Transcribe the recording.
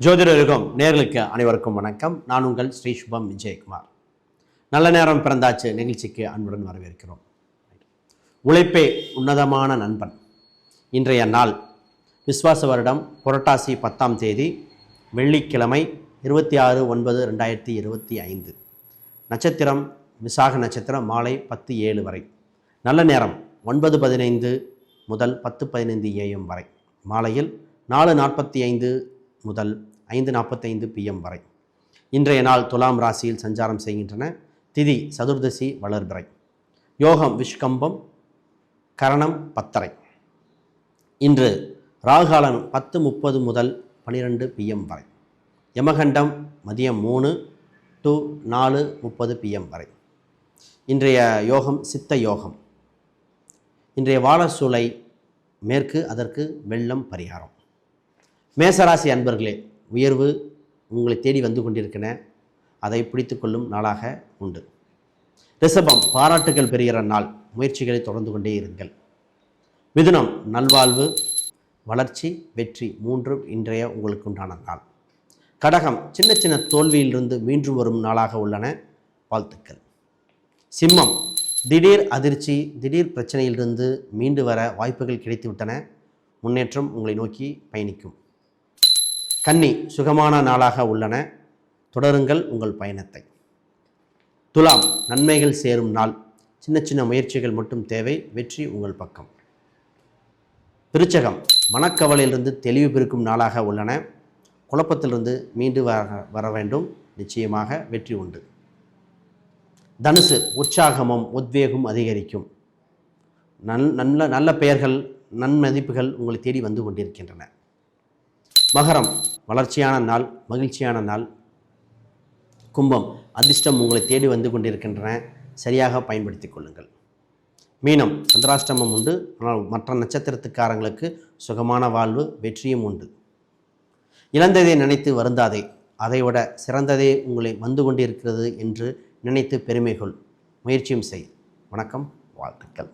ஜோதிடருக்கும் நேர்களுக்கு அனைவருக்கும் வணக்கம். நான் உங்கள் ஸ்ரீ சுபம் விஜயகுமார். நல்ல நேரம் பிறந்தாச்சு நிகழ்ச்சிக்கு அன்புடன் வரவேற்கிறோம். உழைப்பே உன்னதமான நண்பன். இன்றைய நாள் விஸ்வாச வருடம் புரட்டாசி 10ஆம் தேதி வெள்ளிக்கிழமை 26/9/2025. நட்சத்திரம் விசாக நட்சத்திரம் மாலை 10:07 வரை. நல்ல நேரம் 9:15 முதல் 10:15 AM வரை. மாலையில் 4:45 முதல் 5:45 PM வரை. இன்றைய நாள் துலாம் ராசியில் சஞ்சாரம் செய்கின்றன. திதி சதுர்தசி வளர்பிறை. யோகம் விஷ்கம்பம், கரணம் 10:30. இன்று ராகுகாலம் 10:30 முதல் 12 PM வரை. யமகண்டம் மதியம் 3 to 4:30 PM வரை. இன்றைய யோகம் சித்த யோகம். இன்றைய வாழசூலை மேற்கு, அதற்கு வெள்ளம் பரிகாரம். மேசராசி அன்பர்களே, உயர்வு உங்களை தேடி வந்து கொண்டிருக்கிற அதை பிடித்து கொள்ளும் நாளாக உண்டு. ரிஷபம் பாராட்டுகள் பெறுகிற நாள், முயற்சிகளை தொடர்ந்து கொண்டே இருங்கள். மிதுனம் நல்வாழ்வு, வளர்ச்சி, வெற்றி மூன்றும் இன்றைய உங்களுக்கு உண்டான நாள். கடகம் சின்ன சின்ன தோல்வியிலிருந்து மீண்டும் வரும் நாளாக உள்ளன, வாழ்த்துக்கள். சிம்மம் திடீர் அதிர்ச்சி, திடீர் பிரச்சனையிலிருந்து மீண்டு வர வாய்ப்புகள் கிடைத்துவிட்டன, முன்னேற்றம் உங்களை நோக்கி பயணிக்கும். கன்னி சுகமான நாளாக உள்ளன, தொடருங்கள் உங்கள் பயணத்தை. துலாம் நன்மைகள் சேரும் நாள், சின்ன சின்ன முயற்சிகள் மட்டும் தேவை, வெற்றி உங்கள் பக்கம். விருச்சகம் மனக்கவலையிலிருந்து தெளிவு பெருக்கும் நாளாக உள்ளன, குழப்பத்திலிருந்து மீண்டு வர வேண்டும், நிச்சயமாக வெற்றி உண்டு. தனுசு உற்சாகமும் உத்வேகம் அதிகரிக்கும். நல்ல பெயர்கள், நன்மதிப்புகள் உங்களை தேடி வந்து கொண்டிருக்கின்றன. மகரம் வளர்ச்சியான நாள், மகிழ்ச்சியான நாள். கும்பம் அதிர்ஷ்டம் உங்களை தேடி வந்து கொண்டிருக்கின்றன, சரியாக பயன்படுத்தி கொள்ளுங்கள். மீனம் சந்திராஷ்டமம் உண்டு, ஆனால் மற்ற நட்சத்திரத்துக்காரங்களுக்கு சுகமான வாழ்வு, வெற்றியும் உண்டு. இழந்ததை நினைத்து வருந்தாதே, அதைவிட சிறந்ததே உங்களை வந்து கொண்டிருக்கிறது என்று நினைத்து பெருமைகொள், முயற்சியும் செய். வணக்கம், வாழ்த்துக்கள்.